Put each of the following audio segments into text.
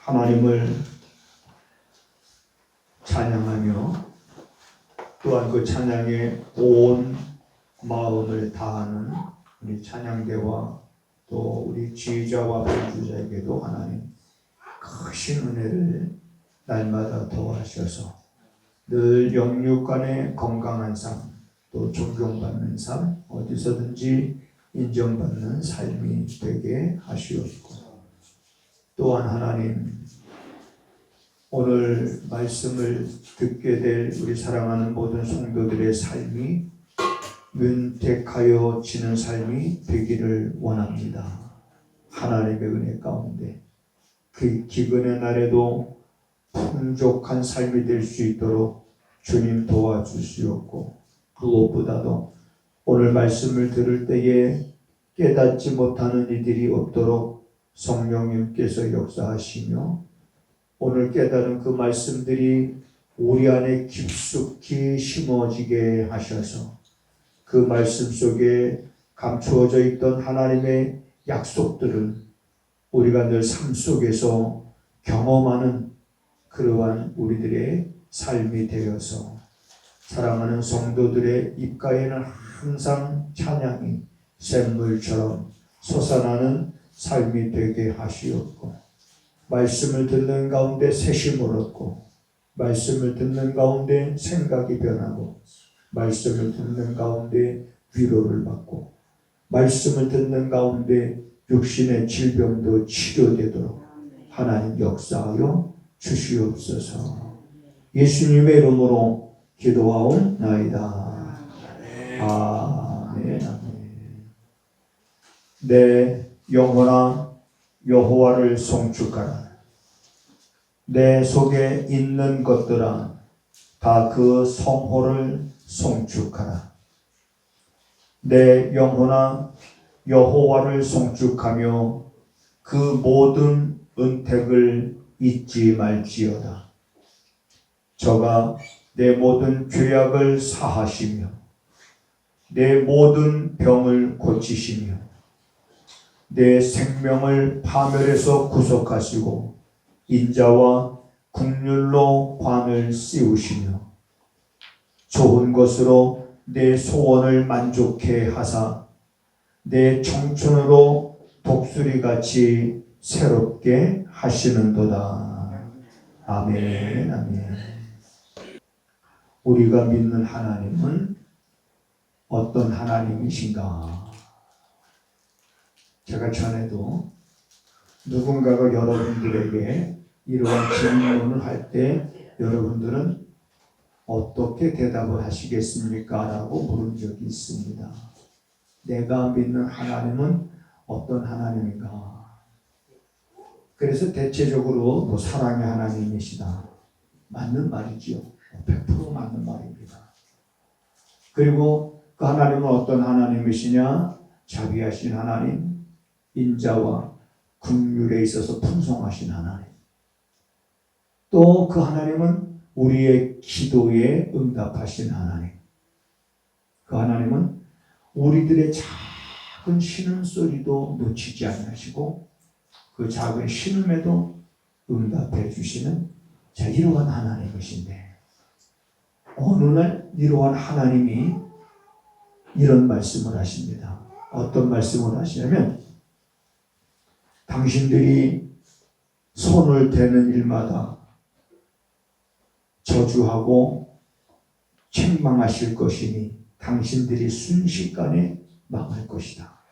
하나님을 찬양하며 또한 그 찬양에 온 마음을 다하는 우리 찬양대와 또 우리 지휘자와 분주자에게도 하나님 크신 은혜를 날마다 더하셔서 늘 영육 간의 건강한 삶, 또 존경받는 삶, 어디서든지 인정받는 삶이 되게 하시옵고, 또한 하나님 오늘 말씀을 듣게 될 우리 사랑하는 모든 성도들의 삶이 윤택하여지는 삶이 되기를 원합니다. 하나님의 은혜 가운데 그 기근의 날에도 풍족한 삶이 될 수 있도록 주님 도와주시옵고, 무엇보다도 오늘 말씀을 들을 때에 깨닫지 못하는 이들이 없도록 성령님께서 역사하시며 오늘 깨달은 그 말씀들이 우리 안에 깊숙이 심어지게 하셔서 그 말씀 속에 감추어져 있던 하나님의 약속들을 우리가 늘 삶 속에서 경험하는 그러한 우리들의 삶이 되어서 사랑하는 성도들의 입가에는 항상 찬양이 샘물처럼 솟아나는 삶이 되게 하시옵고, 말씀을 듣는 가운데 새심을 얻고, 말씀을 듣는 가운데 생각이 변하고, 말씀을 듣는 가운데 위로를 받고, 말씀을 듣는 가운데 육신의 질병도 치료되도록 하나님 역사하여 주시옵소서. 예수님의 이름으로 기도하옵나이다. 아멘. 아멘. 내 영혼아 여호와를 송축하라. 내 속에 있는 것들아 다 그 성호를 송축하라. 내 영혼아 여호와를 송축하며 그 모든 은택을 잊지 말지어다. 저가 내 모든 죄악을 사하시며 내 모든 병을 고치시며 내 생명을 파멸에서 구속하시고 인자와 긍휼로 관을 씌우시며 좋은 것으로 내 소원을 만족해 하사 내 청춘으로 독수리같이 새롭게 하시는도다. 아멘. 아멘. 우리가 믿는 하나님은 어떤 하나님이신가? 제가 전에도 누군가가 여러분들에게 이러한 질문을 할 때 여러분들은 어떻게 대답을 하시겠습니까? 라고 물은 적이 있습니다. 내가 믿는 하나님은 어떤 하나님인가? 그래서 대체적으로 뭐 사랑의 하나님이시다. 맞는 말이지요. 100% 맞는 말입니다. 그리고 그 하나님은 어떤 하나님이시냐? 자비하신 하나님, 인자와 긍휼에 있어서 풍성하신 하나님. 또 그 하나님은 우리의 기도에 응답하신 하나님. 그 하나님은 우리들의 작은 신음소리도 놓치지 않으시고 그 작은 신음에도 응답해 주시는 자, 이러한 하나님이신데, 어느 날 이러한 하나님이 이런 말씀을 하십니다. 어떤 말씀을 하시냐면, 당신들이 손을 대는 일마다 저주하고 책망하실 것이니 당신들이 순식간에 망할 것이다.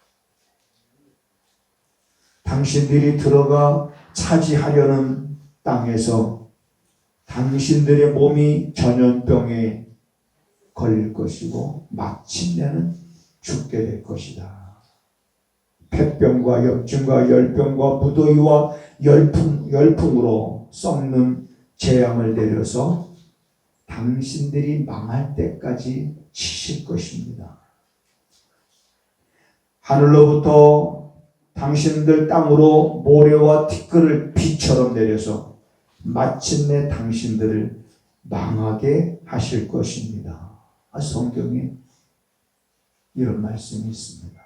당신들이 들어가 차지하려는 땅에서 당신들의 몸이 전염병에 걸릴 것이고 마침내는 죽게 될 것이다. 폐병과 염증과 열병과 무더위와 열풍으로 썩는 재앙을 내려서 당신들이 망할 때까지 치실 것입니다. 하늘로부터 당신들 땅으로 모래와 티끌을 비처럼 내려서 마침내 당신들을 망하게 하실 것입니다. 성경에 이런 말씀이 있습니다.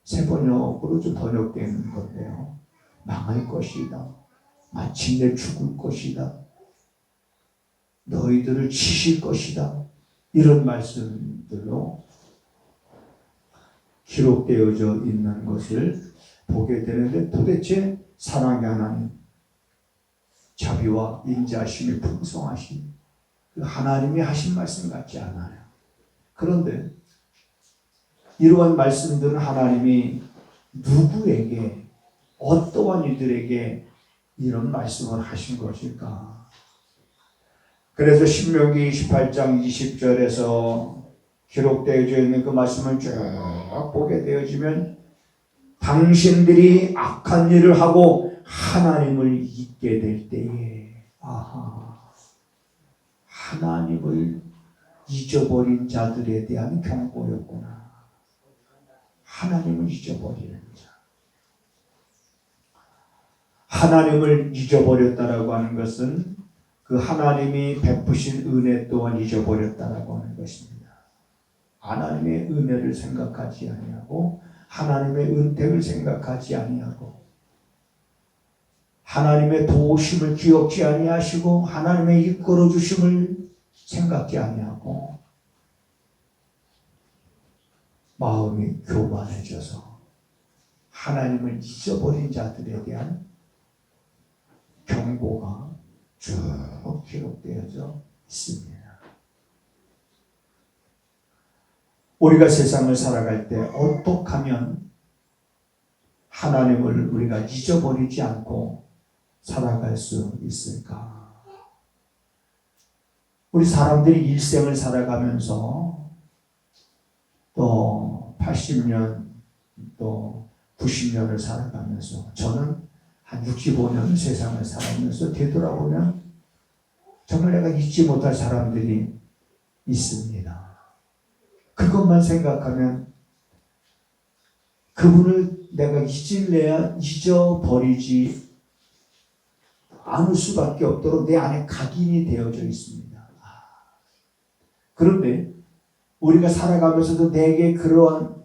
새 번역으로 좀 번역되는 건데요. 망할 것이다. 마침내 죽을 것이다. 너희들을 치실 것이다. 이런 말씀들로 기록되어져 있는 것을 보게 되는데 도대체 사랑의 하나님, 자비와 인자심이 풍성하신 그 하나님이 하신 말씀 같지 않아요. 그런데 이러한 말씀들은 하나님이 누구에게, 어떠한 이들에게 이런 말씀을 하신 것일까? 그래서 신명기 28장 20절에서 기록되어져 있는 그 말씀을 쭉 보게 되어지면 당신들이 악한 일을 하고 하나님을 잊게 될 때에 하나님을 잊어버린 자들에 대한 경고였구나. 하나님을 잊어버리는 자. 하나님을 잊어버렸다라고 하는 것은 그 하나님이 베푸신 은혜 또한 잊어버렸다라고 하는 것입니다. 하나님의 은혜를 생각하지 아니하고 하나님의 은택을 생각하지 아니하고 하나님의 도우심을 기억지 아니하시고 하나님의 이끌어 주심을 생각지 아니하고 마음이 교만해져서 하나님을 잊어버린 자들에 대한 경고가 쭉 기록되어져 있습니다. 우리가 세상을 살아갈 때 어떻게 하면 하나님을 우리가 잊어버리지 않고 살아갈 수 있을까? 우리 사람들이 일생을 살아가면서 또 80년 또 90년을 살아가면서 저는 한 65년 세상을 살아가면서 되돌아보면 정말 내가 잊지 못할 사람들이 있습니다. 그것만 생각하면 그분을 내가 잊어버리지 않을 수밖에 없도록 내 안에 각인이 되어져 있습니다. 그런데 우리가 살아가면서도 내게 그러한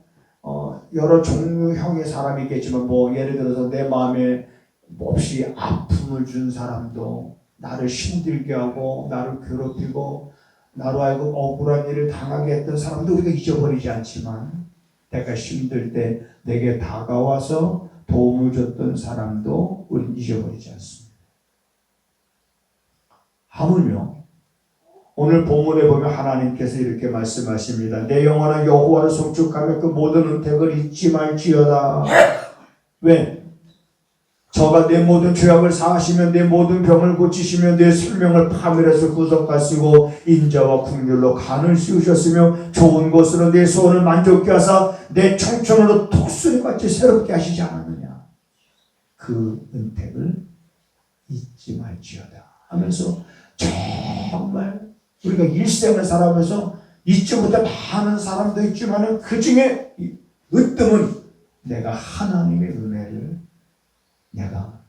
여러 종류형의 사람이 있겠지만 예를 들어서 내 마음에 몹시 아픔을 준 사람도 나를 힘들게 하고 나를 괴롭히고 나로 하여금 억울한 일을 당하게 했던 사람도 우리가 잊어버리지 않지만 내가 힘들 때 내게 다가와서 도움을 줬던 사람도 우리는 잊어버리지 않습니다. 하물며 오늘 본문에 보면 하나님께서 이렇게 말씀하십니다. 내 영혼아 여호와를 송축하며 그 모든 은택을 잊지 말지어다. 왜? 저가 내 모든 죄악을 사하시며 내 모든 병을 고치시며 내 생명을 파멸해서 구속하시고 인자와 긍휼로 간을 씌우셨으며 좋은 것으로 내 소원을 만족케 하사 내 청춘으로 독수리같이 새롭게 하시지 않았느냐. 그 은택을 잊지 말지어다 하면서 정말 우리가 일생을 살아가면서 잊지 못할 많은 사람도 있지만 그 중에 으뜸은 내가 하나님의 은혜를 내가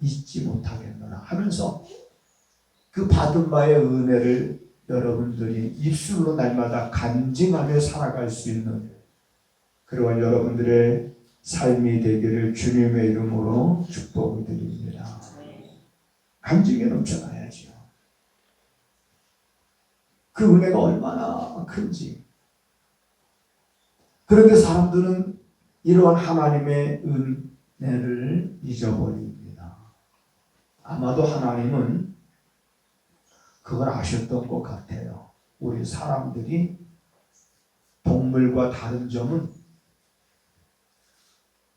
잊지 못하겠노라 하면서 그 받은 바의 은혜를 여러분들이 입술로 날마다 간증하며 살아갈 수 있는 그러한 여러분들의 삶이 되기를 주님의 이름으로 축복을 드립니다. 간증에 넘쳐나야지요. 그 은혜가 얼마나 큰지. 그런데 사람들은 이러한 하나님의 은혜를 잊어버립니다. 아마도 하나님은 그걸 아셨던 것 같아요. 우리 사람들이 동물과 다른 점은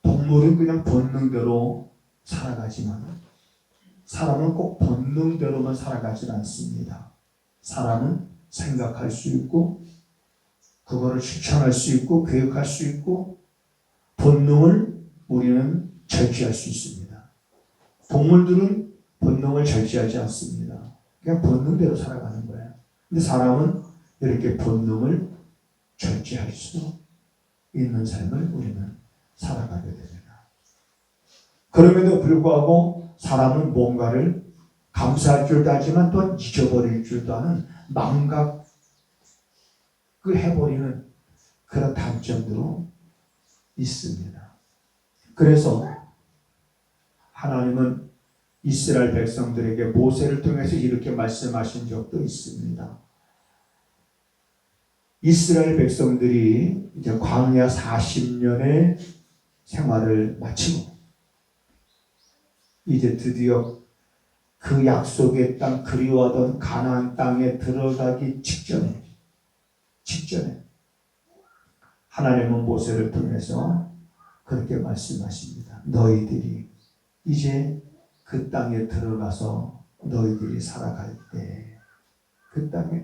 동물은 그냥 본능대로 살아가지만 사람은 꼭 본능대로만 살아가지 않습니다. 사람은 생각할 수 있고 그거를 실천할 수 있고 계획할 수 있고 본능을 우리는 절제할 수 있습니다. 동물들은 본능을 절제하지 않습니다. 그냥 본능대로 살아가는 거예요. 근데 사람은 이렇게 본능을 절제할 수 있는 삶을 우리는 살아가게 됩니다. 그럼에도 불구하고 사람은 뭔가를 감사할 줄도 하지만 또 잊어버릴 줄도 하는 망각을 해버리는 그런 단점도 있습니다. 그래서 하나님은 이스라엘 백성들에게 모세를 통해서 이렇게 말씀하신 적도 있습니다. 이스라엘 백성들이 이제 광야 40년의 생활을 마치고 이제 드디어 그 약속의 땅, 그리워하던 가나안 땅에 들어가기 직전에 하나님은 모세를 통해서 그렇게 말씀하십니다. 너희들이 이제 그 땅에 들어가서 너희들이 살아갈 때 그 땅에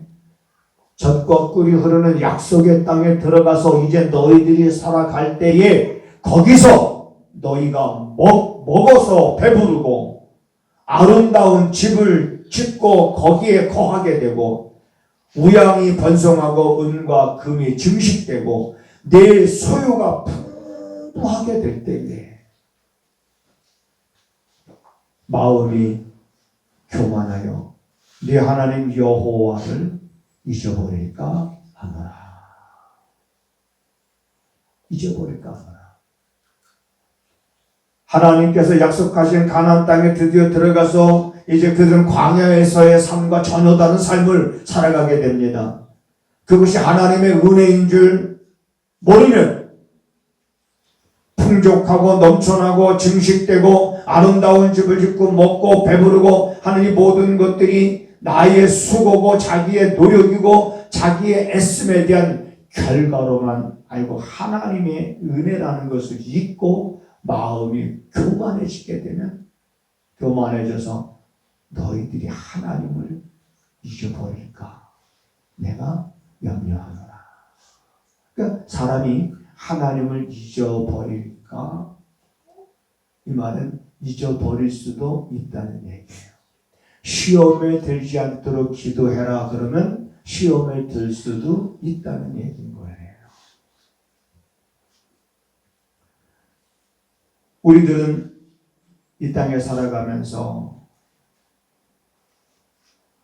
젖과 꿀이 흐르는 약속의 땅에 들어가서 이제 너희들이 살아갈 때에 거기서 너희가 먹어서 배부르고 아름다운 집을 짓고 거기에 거하게 되고 우양이 번성하고 은과 금이 증식되고 내 소유가 풍부하게 될 때에 마음이 교만하여 네 하나님 여호와를 잊어버릴까 하노라. 잊어버릴까 하노라. 하나님께서 약속하신 가나안 땅에 드디어 들어가서 이제 그들은 광야에서의 삶과 전혀 다른 삶을 살아가게 됩니다. 그것이 하나님의 은혜인 줄 모르면 풍족하고 넘쳐나고 증식되고 아름다운 집을 짓고 먹고 배부르고 하는 이 모든 것들이 나의 수고고 자기의 노력이고 자기의 애씀에 대한 결과로만 알고 하나님의 은혜라는 것을 잊고 마음이 교만해지게 되면 교만해져서 너희들이 하나님을 잊어버릴까 내가 염려하노라. 그러니까 사람이 하나님을 잊어버릴까? 이 말은 잊어버릴 수도 있다는 얘기예요. 시험에 들지 않도록 기도해라 그러면 시험에 들 수도 있다는 얘기인 거예요. 우리들은 이 땅에 살아가면서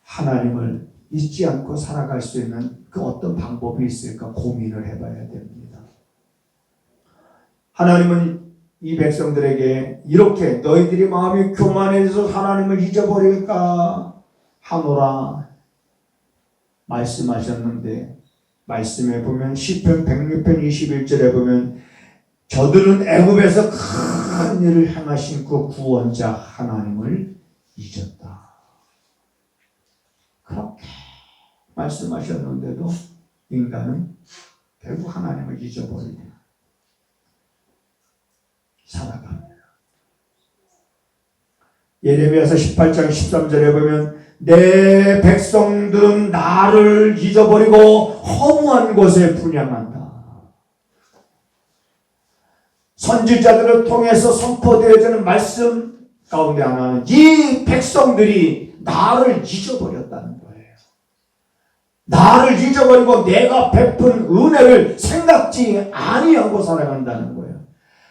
하나님을 잊지 않고 살아갈 수 있는 그 어떤 방법이 있을까 고민을 해봐야 됩니다. 하나님은 이 백성들에게 이렇게 너희들이 마음이 교만해져서 하나님을 잊어버릴까 하노라 말씀하셨는데 말씀에 보면 시편 106편 21절에 보면 저들은 애굽에서 큰 일을 행하신 그 구원자 하나님을 잊었다. 그렇게 말씀하셨는데도 인간은 결국 하나님을 잊어버리고 살아갑니다. 예레미야서 18장 13절에 보면 내 백성들은 나를 잊어버리고 허무한 곳에 분향한다. 선지자들을 통해서 선포되어지는 말씀 가운데 하나는 이 백성들이 나를 잊어버렸다는 거예요. 나를 잊어버리고 내가 베푼 은혜를 생각지 아니하고 살아간다는 거예요.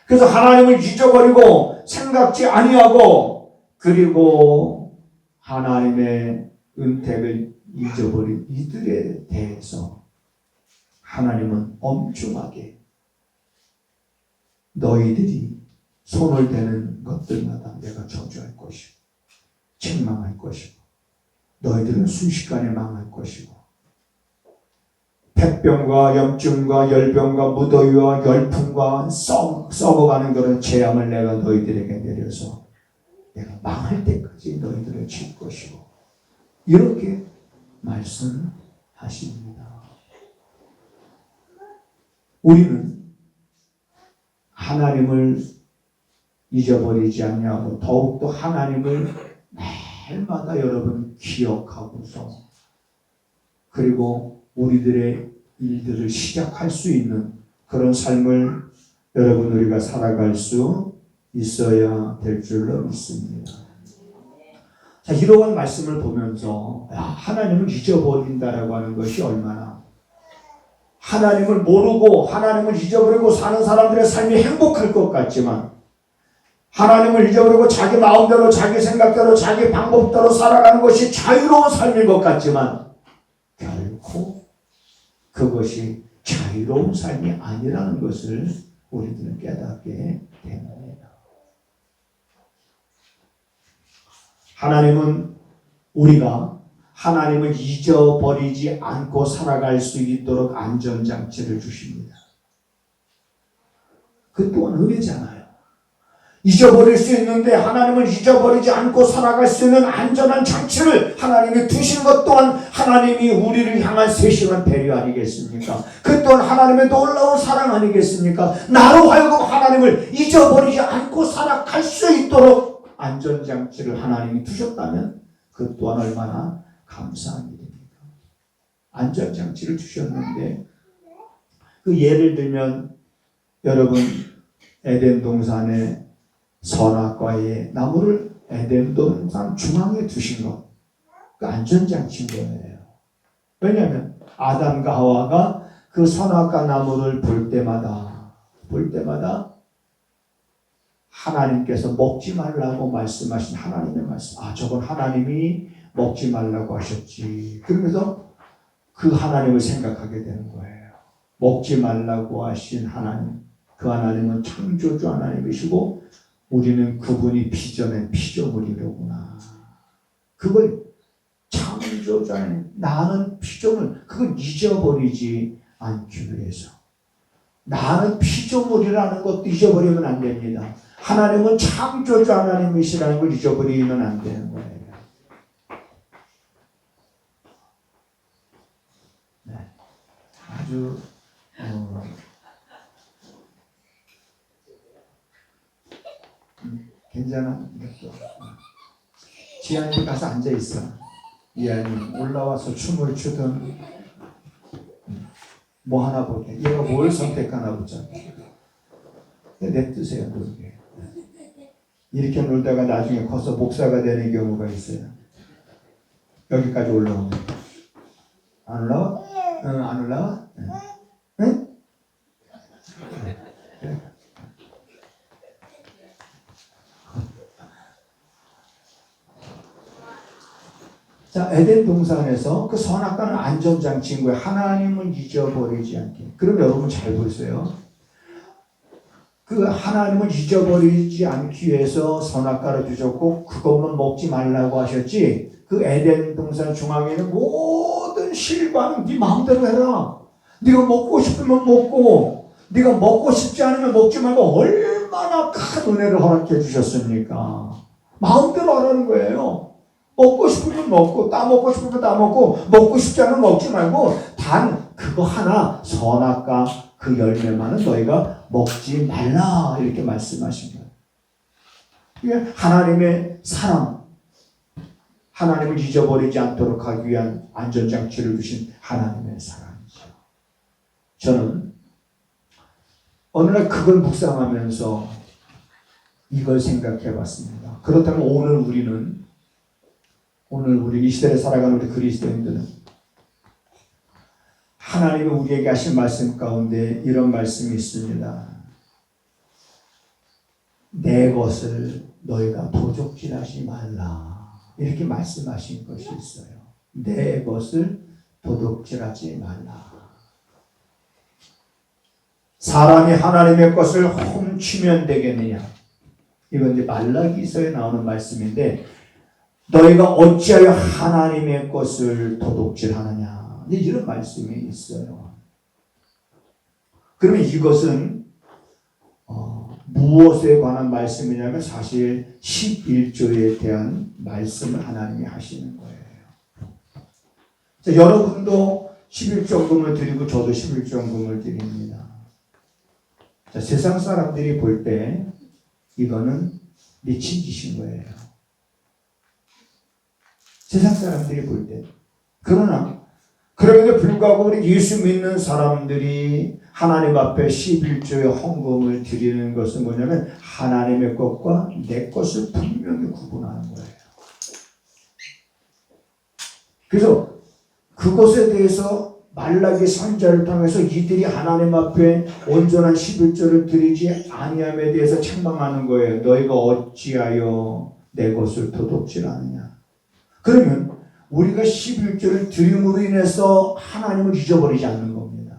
그래서 하나님을 잊어버리고 생각지 아니하고 그리고 하나님의 은택을 잊어버린 이들에 대해서 하나님은 엄중하게 너희들이 손을 대는 것들마다 내가 저주할 것이고 책망할 것이고 너희들은 순식간에 망할 것이고 폐병과 염증과 열병과 무더위와 열풍과 썩어가는 그런 재앙을 내가 너희들에게 내려서 내가 망할 때까지 너희들을 칠 것이고 이렇게 말씀하십니다. 우리는 하나님을 잊어버리지 않냐고 더욱더 하나님을 매일마다 여러분 기억하고서 그리고 우리들의 일들을 시작할 수 있는 그런 삶을 여러분 우리가 살아갈 수 있어야 될 줄로 믿습니다. 자, 이러한 말씀을 보면서 하나님을 잊어버린다라고 하는 것이 얼마나 하나님을 모르고 하나님을 잊어버리고 사는 사람들의 삶이 행복할 것 같지만 하나님을 잊어버리고 자기 마음대로 자기 생각대로 자기 방법대로 살아가는 것이 자유로운 삶인 것 같지만 결코 그것이 자유로운 삶이 아니라는 것을 우리들은 깨닫게 됩니다. 하나님은 우리가 하나님을 잊어버리지 않고 살아갈 수 있도록 안전장치를 주십니다. 그 또한 은혜잖아요. 잊어버릴 수 있는데 하나님을 잊어버리지 않고 살아갈 수 있는 안전한 장치를 하나님이 두신 것 또한 하나님이 우리를 향한 세심한 배려 아니겠습니까? 그 또한 하나님의 놀라운 사랑 아니겠습니까? 나로 하여금 하나님을 잊어버리지 않고 살아갈 수 있도록 안전장치를 하나님이 두셨다면 그 또한 얼마나 감사한 일입니까? 안전장치를 주셨는데 그 예를 들면 여러분 에덴 동산에 선악과의 나무를 에덴 동산 중앙에 두신 것, 그 안전장치인 거예요. 왜냐하면 아담과 하와가 그 선악과 나무를 볼 때마다 하나님께서 먹지 말라고 말씀하신 하나님의 말씀, 저건 하나님이 먹지 말라고 하셨지. 그러면서 그 하나님을 생각하게 되는 거예요. 먹지 말라고 하신 하나님, 그 하나님은 창조주 하나님이시고 우리는 그분이 빚어낸 피조물이로구나. 그걸 창조주 하나님, 나는 피조물, 그걸 잊어버리지 않기 위해서. 나는 피조물이라는 것도 잊어버리면 안 됩니다. 하나님은 창조주 하나님이시라는 걸 잊어버리면 안 되는 거예요. 네. 아주 괜찮아. 지안이 가서 앉아 있어. 이안이 올라와서 춤을 추든 뭐 하나 보게. 얘가 뭘 선택하나 보자. 냅두세요, 놀게. 이렇게 놀다가 나중에 커서 목사가 되는 경우가 있어요. 여기까지 올라오면. 안 올라와? 응, 안 올라와? 응? 그래. 자, 에덴 동산에서 그 선악과는 안전장치인 거예요. 하나님을 잊어버리지 않게. 그럼 여러분 잘 보세요. 그 하나님을 잊어버리지 않기 위해서 선악과를 주셨고 그것만 먹지 말라고 하셨지. 그 에덴 동산 중앙에 있는 모든 실과는 네 마음대로 해라. 네가 먹고 싶으면 먹고 네가 먹고 싶지 않으면 먹지 말고 얼마나 큰 은혜를 허락해 주셨습니까? 마음대로 하라는 거예요. 먹고 싶으면 먹고 따먹고 싶으면 따먹고 먹고 싶지 않으면 먹지 말고 단 그거 하나 선악과 그 열매만은 너희가 먹지 말라 이렇게 말씀하신 거예요. 이게 하나님의 사랑, 하나님을 잊어버리지 않도록 하기 위한 안전장치를 주신 하나님의 사랑이죠. 저는 어느 날 그걸 묵상하면서 이걸 생각해 봤습니다. 그렇다면 오늘 우리 이 시대에 살아가는 우리 그리스도인들은 하나님이 우리에게 하신 말씀 가운데 이런 말씀이 있습니다. 내 것을 너희가 도둑질하지 말라. 이렇게 말씀하신 것이 있어요. 내 것을 도둑질하지 말라. 사람이 하나님의 것을 훔치면 되겠느냐. 이건 이제 말라기서에 나오는 말씀인데 너희가 어찌하여 하나님의 것을 도둑질하느냐. 이런 말씀이 있어요. 그러면 이것은 무엇에 관한 말씀이냐면 사실 11조에 대한 말씀을 하나님이 하시는 거예요. 자, 여러분도 11조금을 드리고 저도 11조금을 드립니다. 자, 세상 사람들이 볼 때 이거는 미친 짓인 거예요. 세상 사람들이 볼 때. 그러나 그럼에도 불구하고 우리 예수 믿는 사람들이 하나님 앞에 11조의 헌금을 드리는 것은 뭐냐면 하나님의 것과 내 것을 분명히 구분하는 거예요. 그래서 그것에 대해서 말라기 선지자를 통해서 이들이 하나님 앞에 온전한 11조를 드리지 아니함에 대해서 책망하는 거예요. 너희가 어찌하여 내 것을 도둑질하느냐. 그러면 우리가 11조를 드림으로 인해서 하나님을 잊어버리지 않는 겁니다.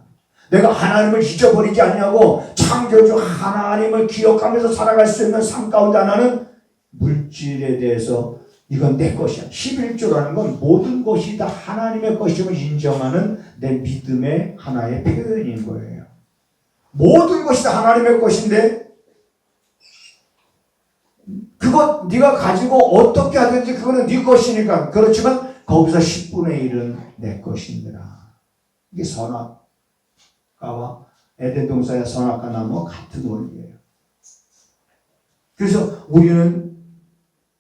내가 하나님을 잊어버리지 않냐고 창조주 하나님을 기억하면서 살아갈 수 있는 삶 가운데 하나는 물질에 대해서 이건 내 것이야. 11조라는 건 모든 것이 다 하나님의 것임을 인정하는 내 믿음의 하나의 표현인 거예요. 모든 것이 다 하나님의 것인데 그것 네가 가지고 어떻게 하든지 그거는 네 것이니까. 그렇지만 거기서 10분의 1은 내 것이니라. 이게 선악과와 에덴 동산의 선악과 나무와 같은 원리예요. 그래서 우리는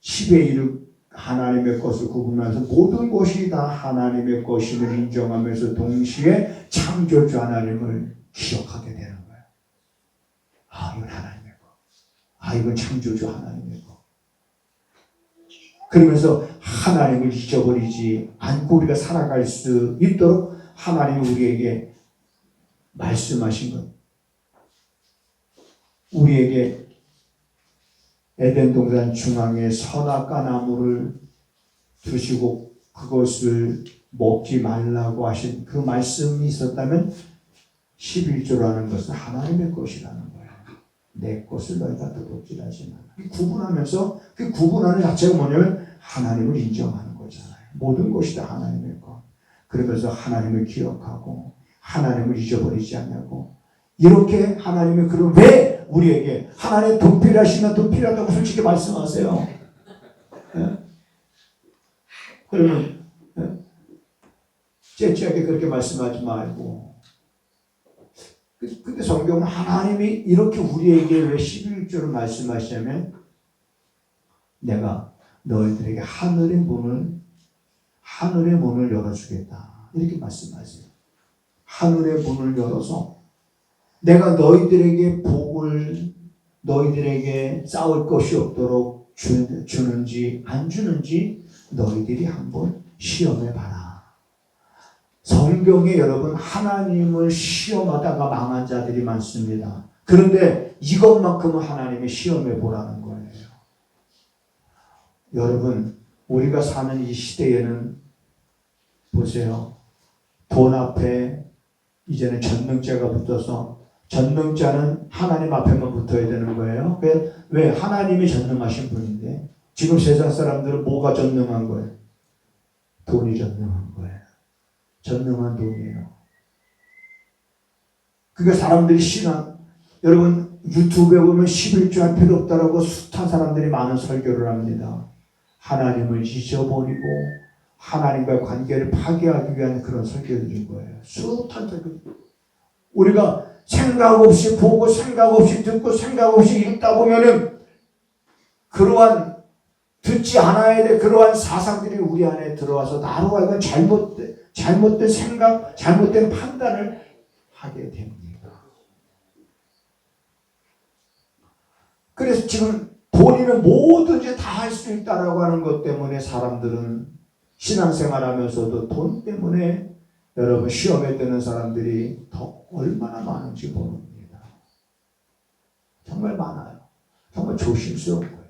10의 1을 하나님의 것을 구분하면서 모든 것이 다 하나님의 것임을 인정하면서 동시에 창조주 하나님을 기억하게 되는 거예요. 아, 이건 하나님의 것. 아, 이건 창조주 하나님의 것. 그러면서 하나님을 잊어버리지 않고 우리가 살아갈 수 있도록 하나님이 우리에게 말씀하신 것. 우리에게 에덴 동산 중앙에 선악과 나무를 두시고 그것을 먹지 말라고 하신 그 말씀이 있었다면 11조라는 것은 하나님의 것이라는 거예요. 내 것을 너희가 도둑질하지 마라. 구분하면서 그 구분하는 자체가 뭐냐면 하나님을 인정하는 거잖아요. 모든 것이 다 하나님의 것. 그러면서 하나님을 기억하고 하나님을 잊어버리지 않냐고. 이렇게 하나님이 그럼 왜 우리에게 하나님 돈 필요하시면 돈 필요하다고 솔직히 말씀하세요. 예? 그러면 째째하게 그렇게 말씀하지 말고. 근데 성경은 하나님이 이렇게 우리에게 왜 11조를 말씀하시냐면 내가 너희들에게 하늘의 문을 열어주겠다. 이렇게 말씀하세요. 하늘의 문을 열어서 내가 너희들에게 복을 너희들에게 쌓을 것이 없도록 주는지 안 주는지 너희들이 한번 시험해 봐라. 성경에 여러분 하나님을 시험하다가 망한 자들이 많습니다. 그런데 이것만큼은 하나님이 시험해 보라는 거예요. 여러분 우리가 사는 이 시대에는 보세요. 돈 앞에 이제는 전능자가 붙어서 전능자는 하나님 앞에만 붙어야 되는 거예요. 왜? 하나님이 전능하신 분인데 지금 세상 사람들은 뭐가 전능한 거예요? 돈이 전능한 거예요. 전능한 돈이에요. 그러니까 사람들이 여러분 유튜브에 보면 11조 할 필요 없다라고 숱한 사람들이 많은 설교를 합니다. 하나님을 잊어버리고 하나님과의 관계를 파괴하기 위한 그런 설교들인 거예요. 숱한 설교. 우리가 생각 없이 보고 생각 없이 듣고 생각 없이 읽다 보면은 그러한 듣지 않아야 될 그러한 사상들이 우리 안에 들어와서 나로 하여금 잘못된 생각, 잘못된 판단을 하게 됩니다. 그래서 지금 본인은 뭐든지 다 할 수 있다라고 하는 것 때문에 사람들은 신앙생활하면서도 돈 때문에 여러분 시험에 드는 사람들이 더 얼마나 많은지 모릅니다. 정말 많아요. 정말 조심스러운 거예요.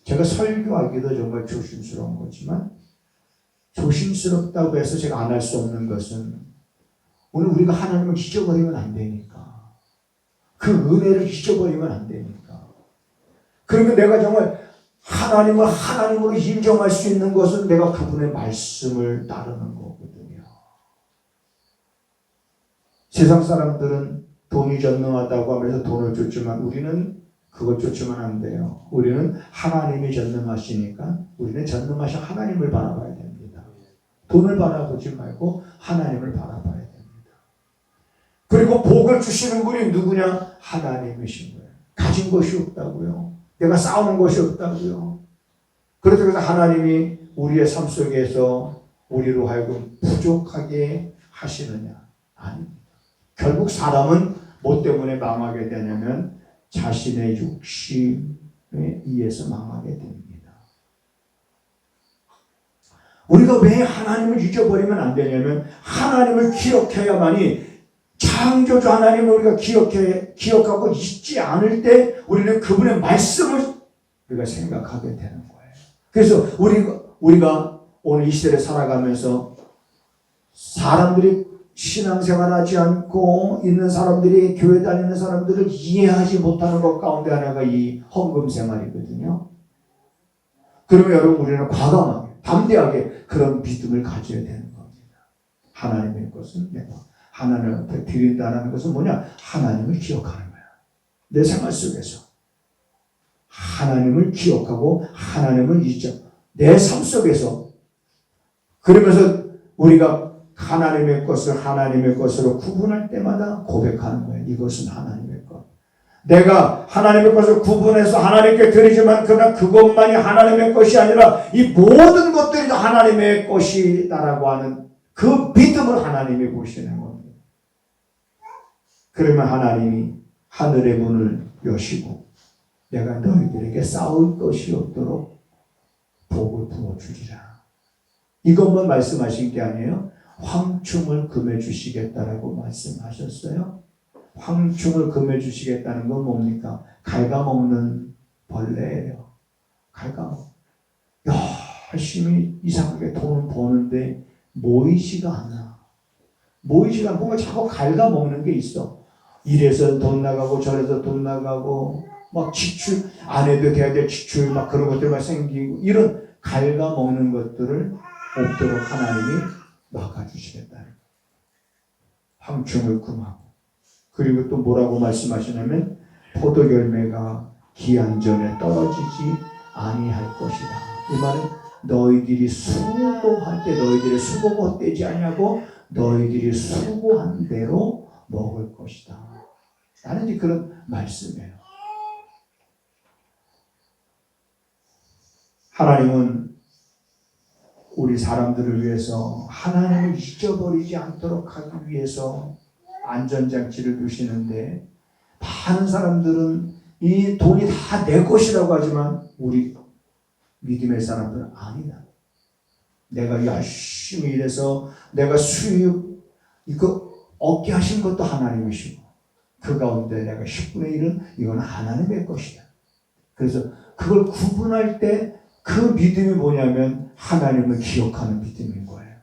제가 설교하기도 정말 조심스러운 거지만 조심스럽다고 해서 제가 안 할 수 없는 것은 오늘 우리가 하나님을 잊어버리면 안 되니까. 그 은혜를 잊어버리면 안 되니까. 그러면 내가 정말 하나님을 하나님으로 인정할 수 있는 것은 내가 그분의 말씀을 따르는 거거든요. 세상 사람들은 돈이 전능하다고 하면서 돈을 쫓지만 우리는 그걸 쫓으면 안 돼요. 우리는 하나님이 전능하시니까 우리는 전능하신 하나님을 바라봐야 됩니다. 돈을 바라보지 말고 하나님을 바라봐야 됩니다. 그리고 복을 주시는 분이 누구냐? 하나님이신 거예요. 가진 것이 없다고요. 내가 쌓아놓은 것이 없다고요. 그래서 하나님이 우리의 삶 속에서 우리로 하여금 부족하게 하시느냐? 아닙니다. 결국 사람은 뭐 때문에 망하게 되냐면 자신의 욕심에 의해서 망하게 됩니다. 우리가 왜 하나님을 잊어버리면 안 되냐면 하나님을 기억해야만이 창조주 하나님을 우리가 기억하고 잊지 않을 때 우리는 그분의 말씀을 우리가 생각하게 되는 거예요. 그래서 우리가 오늘 이 시대를 살아가면서 사람들이 신앙생활하지 않고 있는 사람들이 교회 다니는 사람들을 이해하지 못하는 것 가운데 하나가 이 헌금 생활이거든요. 그러면 여러분 우리는 과감하게 담대하게 그런 믿음을 가져야 되는 겁니다. 하나님의 것은 내가 하나님 앞에 드린다는 것은 뭐냐? 하나님을 기억하는 거야. 내 생활 속에서 하나님을 기억하고 하나님을 잊죠. 내 삶 속에서 그러면서 우리가 하나님의 것을 하나님의 것으로 구분할 때마다 고백하는 거예요. 이것은 하나님의 것. 내가 하나님의 것을 구분해서 하나님께 드리지만 그러나 그것만이 하나님의 것이 아니라 이 모든 것들이 다 하나님의 것이다라고 하는 그 믿음을 하나님이 보시는 겁니다. 그러면 하나님이 하늘의 문을 여시고 내가 너희들에게 싸울 것이 없도록 복을 부어주리라. 이것만 말씀하신 게 아니에요. 황충을 금해 주시겠다라고 말씀하셨어요. 황충을 금해 주시겠다는 건 뭡니까? 갉아먹는 벌레예요. 갉아먹. 열심히 이상하게 돈을 버는데 모이지가 않아. 모이지가 않고 뭔가 자꾸 갉아먹는 게 있어. 이래서 돈 나가고 저래서 돈 나가고 막 지출 안 해도 돼야 될 지출 막 그런 것들만 생기고 이런 갉아먹는 것들을 없도록 하나님이 막아주시겠다. 황충을 금하고 그리고 또 뭐라고 말씀하시냐면 포도 열매가 기한 전에 떨어지지 아니할 것이다. 이 말은 너희들이 수고할 때 너희들의 수고가 헛되지 아니하고 너희들이 수고한 대로 먹을 것이다. 라는 이제 그런 말씀이에요. 하나님은 우리 사람들을 위해서 하나님을 잊어버리지 않도록 하기 위해서 안전장치를 두시는데 많은 사람들은 이 돈이 다 내 것이라고 하지만 우리 믿음의 사람들은 아니다. 내가 열심히 일해서 내가 수입 이거 얻게 하신 것도 하나님이시고 그 가운데 내가 10분의 1은 이건 하나님의 것이야. 그래서 그걸 구분할 때 그 믿음이 뭐냐면 하나님을 기억하는 믿음인 거예요.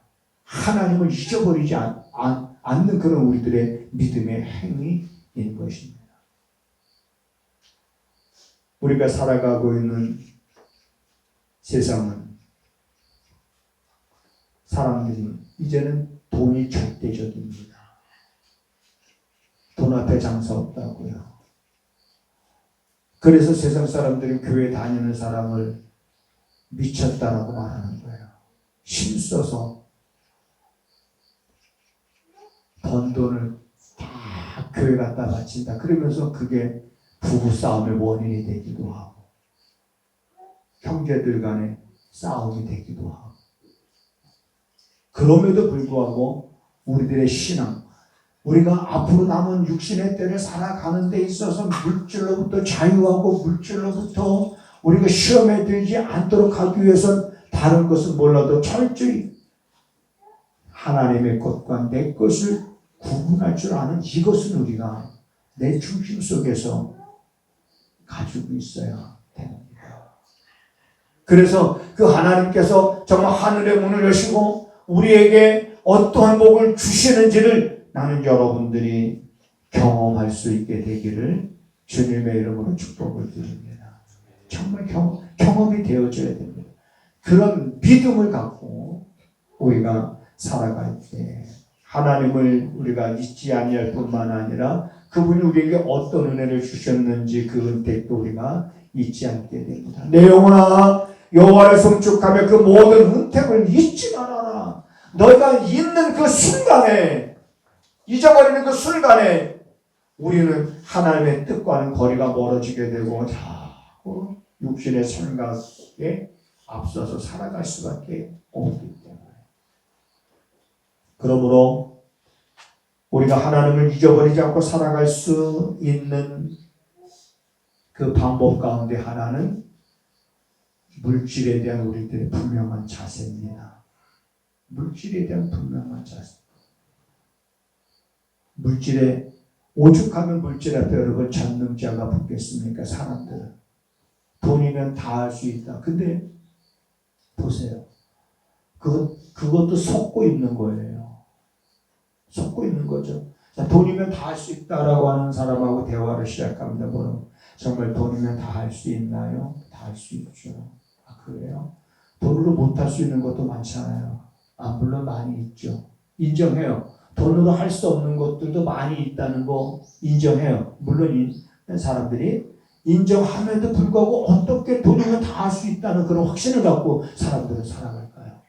하나님을 잊어버리지 않는 그런 우리들의 믿음의 행위인 것입니다. 우리가 살아가고 있는 세상은 사람들이 이제는 돈이 절대적입니다. 돈 앞에 장사 없다고요. 그래서 세상 사람들이 교회 다니는 사람을 미쳤다라고 말하는 거예요. 힘써서 번 돈을 다 교회 갖다 바친다. 그러면서 그게 부부싸움의 원인이 되기도 하고 형제들 간에 싸움이 되기도 하고 그럼에도 불구하고 우리들의 신앙 우리가 앞으로 남은 육신의 때를 살아가는 데 있어서 물질로부터 자유하고 물질로부터 우리가 시험에 들지 않도록 하기 위해서는 다른 것은 몰라도 철저히 하나님의 것과 내 것을 구분할 줄 아는 이것은 우리가 내 중심 속에서 가지고 있어야 됩니다. 그래서 그 하나님께서 정말 하늘의 문을 여시고 우리에게 어떠한 복을 주시는지를 나는 여러분들이 경험할 수 있게 되기를 주님의 이름으로 축복을 드립니다. 정말 경험이 되어져야 됩니다. 그런 믿음을 갖고 우리가 살아갈 때 하나님을 우리가 잊지 아니할 뿐만 아니라 그분이 우리에게 어떤 은혜를 주셨는지 그 은택도 우리가 잊지 않게 됩니다. 내 영혼아 여호와를 송축하며 그 모든 은택을 잊지 말아라. 너희가 잊는 그 순간에 잊어버리는 그 순간에 우리는 하나님의 뜻과는 거리가 멀어지게 되고 자꾸 육신의 생각에 앞서서 살아갈 수밖에 없기 때문에 그러므로 우리가 하나님을 잊어버리지 않고 살아갈 수 있는 그 방법 가운데 하나는 물질에 대한 우리들의 분명한 자세입니다. 물질에 대한 분명한 자세. 물질에 오죽하면 물질 앞에 여러분 전능자가 붙겠습니까? 사람들은 돈이면 다 할 수 있다. 근데 보세요. 그것도 속고 있는 거예요. 속고 있는 거죠. 자, 돈이면 다 할 수 있다라고 하는 사람하고 대화를 시작합니다. 뭐라고? 정말 돈이면 다 할 수 있나요? 다 할 수 있죠. 아, 그래요? 돈으로 못할 수 있는 것도 많잖아요. 물론 많이 있죠. 인정해요. 돈으로 할 수 없는 것들도 많이 있다는 거 인정해요. 물론 사람들이 인정함에도 불구하고 어떻게 돈으로 다 할 수 있다는 그런 확신을 갖고 사람들은 살아갈까요?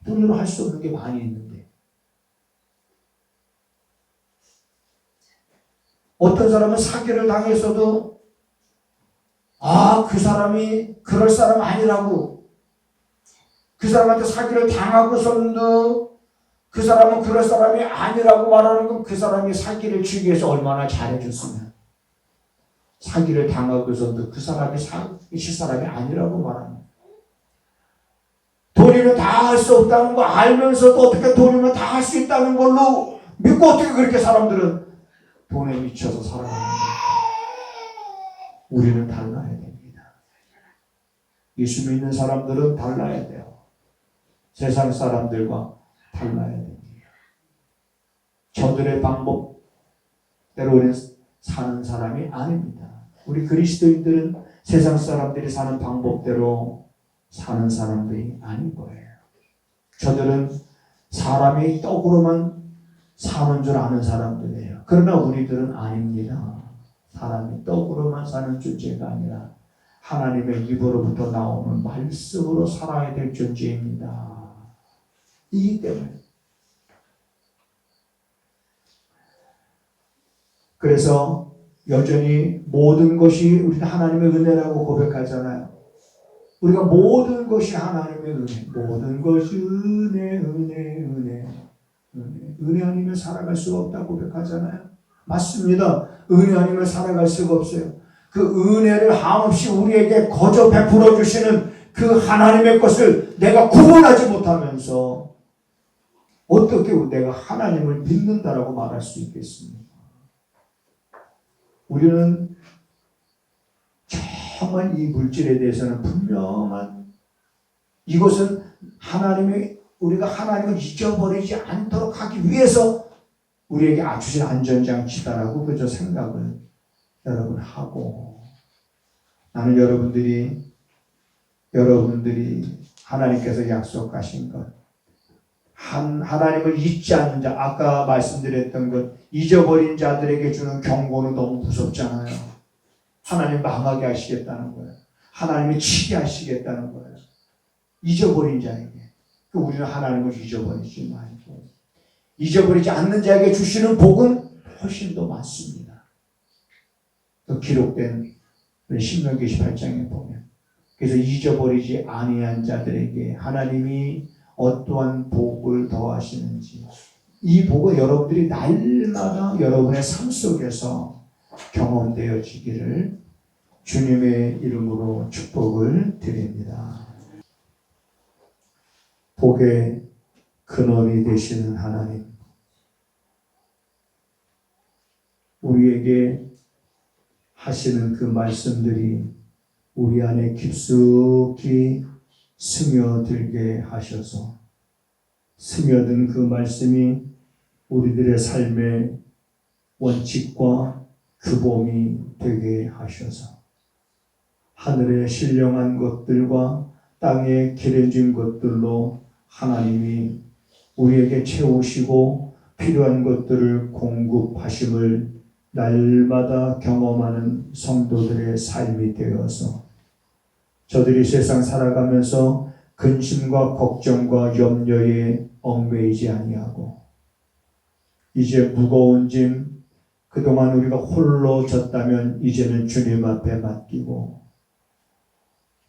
돈으로 할 수 없는 게 많이 있는데. 어떤 사람은 사기를 당했어도 그 사람이 그럴 사람 아니라고, 그 사람한테 사기를 당하고서도 그 사람은 그럴 사람이 아니라고 말하는 건 그 사람이 사기를 치기 위해서 얼마나 잘해줬으면, 사기를 당하고서도 그 사람이 실사람이 아니라고 말하는, 돈이면 다 할 수 없다는 거 알면서도 어떻게 돈이면 다 할 수 있다는 걸로 믿고 어떻게 그렇게 사람들은 돈에 미쳐서 살아가는 거예요. 우리는 달라야 됩니다. 예수 믿는 사람들은 달라야 돼요. 세상 사람들과 달라야 됩니다. 저들의 방법대로 우리는 사는 사람이 아닙니다. 우리 그리스도인들은 세상 사람들이 사는 방법대로 사는 사람들이 아닌 거예요. 저들은 사람이 떡으로만 사는 줄 아는 사람들이에요. 그러나 우리들은 아닙니다. 사람이 떡으로만 사는 존재가 아니라 하나님의 입으로부터 나오는 말씀으로 살아야 될 존재입니다. 이기 때문에. 그래서 여전히 모든 것이 우리는 하나님의 은혜라고 고백하잖아요. 우리가 모든 것이 하나님의 은혜, 모든 것이 은혜 아니면 살아갈 수가 없다고 고백하잖아요. 맞습니다. 은혜 아니면 살아갈 수가 없어요. 그 은혜를 한없이 우리에게 거저 베풀어 주시는 그 하나님의 것을 내가 구분하지 못하면서 어떻게 내가 하나님을 믿는다라고 말할 수 있겠습니까? 우리는 정말 이 물질에 대해서는 분명한, 이것은 우리가 하나님을 잊어버리지 않도록 하기 위해서 우리에게 주신 안전장치다라고 그저 생각을 여러분 하고, 나는 여러분들이 하나님께서 약속하신 것, 하나님을 잊지 않는 자, 아까 말씀드렸던 것, 잊어버린 자들에게 주는 경고는 너무 무섭잖아요. 하나님 망하게 하시겠다는 거예요. 하나님이 치게 하시겠다는 거예요. 잊어버린 자에게. 우리는 하나님을 잊어버리지 말고, 잊어버리지 않는 자에게 주시는 복은 훨씬 더 많습니다. 또 기록된 신명기 18장에 보면, 그래서 잊어버리지 아니한 자들에게 하나님이 어떠한 복을 더하시는지, 이 복은 여러분들이 날마다 여러분의 삶 속에서 경험되어지기를 주님의 이름으로 축복을 드립니다. 복의 근원이 되시는 하나님, 우리에게 하시는 그 말씀들이 우리 안에 깊숙이 스며들게 하셔서, 스며든 그 말씀이 우리들의 삶의 원칙과 규범이 되게 하셔서, 하늘의 신령한 것들과 땅에 기름진 것들로 하나님이 우리에게 채우시고 필요한 것들을 공급하심을 날마다 경험하는 성도들의 삶이 되어서, 저들이 세상 살아가면서 근심과 걱정과 염려에 얽매이지 아니하고, 이제 무거운 짐, 그동안 우리가 홀로 졌다면 이제는 주님 앞에 맡기고,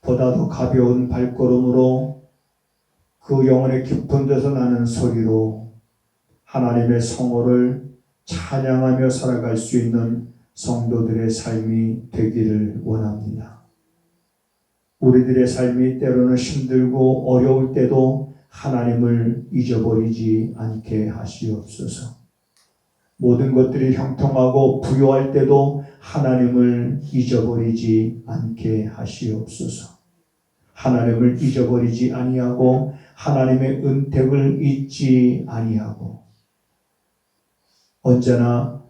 보다 더 가벼운 발걸음으로 그 영혼의 깊은 데서 나는 소리로 하나님의 성호를 찬양하며 살아갈 수 있는 성도들의 삶이 되기를 원합니다. 우리들의 삶이 때로는 힘들고 어려울 때도 하나님을 잊어버리지 않게 하시옵소서. 모든 것들이 형통하고 부요할 때도 하나님을 잊어버리지 않게 하시옵소서. 하나님을 잊어버리지 아니하고 하나님의 은택을 잊지 아니하고 언제나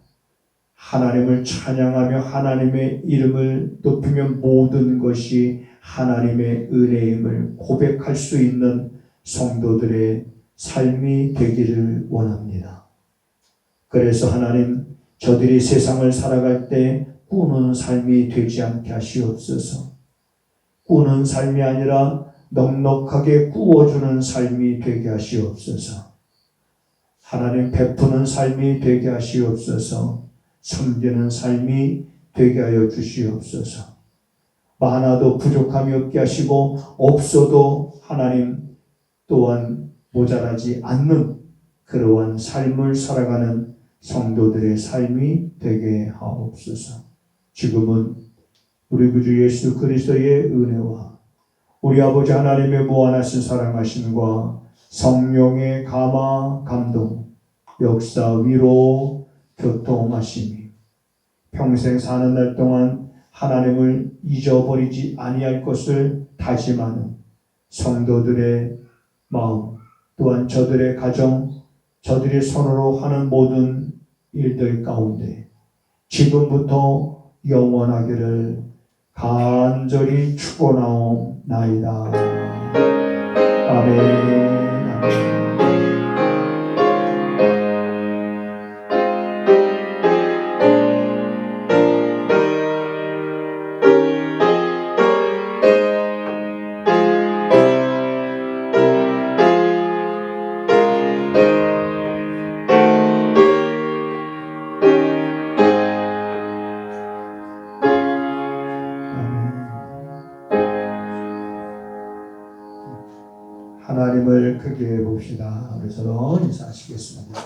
하나님을 찬양하며 하나님의 이름을 높이며 모든 것이 하나님의 은혜임을 고백할 수 있는 성도들의 삶이 되기를 원합니다. 그래서 하나님, 저들이 세상을 살아갈 때 꾸는 삶이 되지 않게 하시옵소서. 꾸는 삶이 아니라 넉넉하게 꾸어주는 삶이 되게 하시옵소서. 하나님, 베푸는 삶이 되게 하시옵소서. 섬기는 삶이 되게 하여 주시옵소서. 많아도 부족함이 없게 하시고 없어도 하나님 또한 모자라지 않는 그러한 삶을 살아가는 성도들의 삶이 되게 하옵소서. 지금은 우리 구주 예수 그리스도의 은혜와 우리 아버지 하나님의 무한하신 사랑하심과 성령의 감화 감동 역사 위로 교통하심이 평생 사는 날 동안 하나님을 잊어버리지 아니할 것을 다짐하는 성도들의 마음, 또한 저들의 가정, 저들의 손으로 하는 모든 일들 가운데 지금부터 영원하기를 간절히 축원하옵나이다. 아멘. 아멘. 하나님을 크게 봅시다. 우리 서로 인사하시겠습니다.